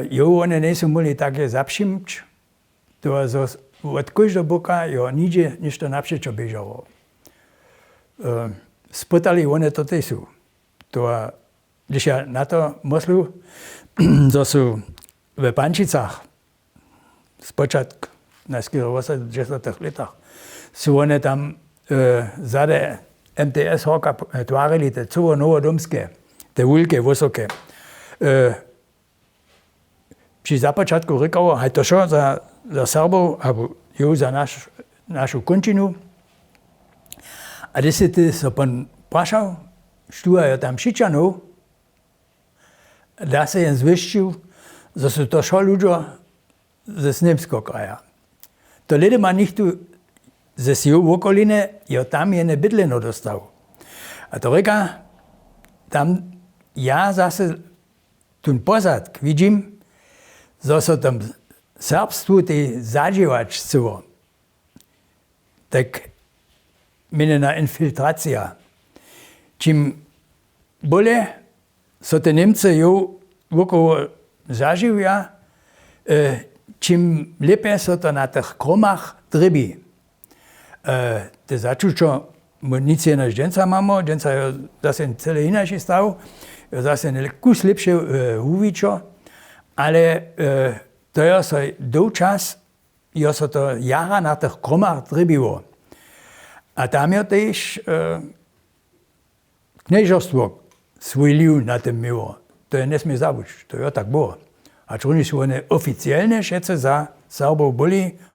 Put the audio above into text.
Jo one nejsú mohli také zapšimť, to od každého boka jo nigdzie niečo naprzeczo bežalo. Spytali one to tej sú. To, když ja na to myslu, to sú v Pančicách, spočatku na 80 letach, sú one tam zade MTS hoka tvárili te celé novodomské, te veľké, vysoké. Pri započatku rekao, hej to šo za Serbov, alebo jo za našu končinu. A když si ty so pon prašal, štúhajú tam Šičanov, da sa jen zvyščil, že sú to šo ľudia ze Snimského kraja. To ľudia ma nichtu ze svojho okoline, jo tam je nebydleno dostal. A to reka, tam ja zase ten pozadk vidím, že sa tam serbstvu tej zažívač chcelo. Tak menená infiltrácia. Čím bole so te Nemce jo okolo zaživia, čím lepie so to na tých kromach drybí. Te začučo, my nic je než dženca mamo, dženca je zase celé ináši stav, je zase kus lepšie huvičo, ale to je so dovčas, je so to jara na tých kromach drybilo. A tam je tež kniežerstvo svoj liv na tym miło. To je nesmie zabuť, to je tak było. A čo oni sú one oficiálne všetce za Serbov boli,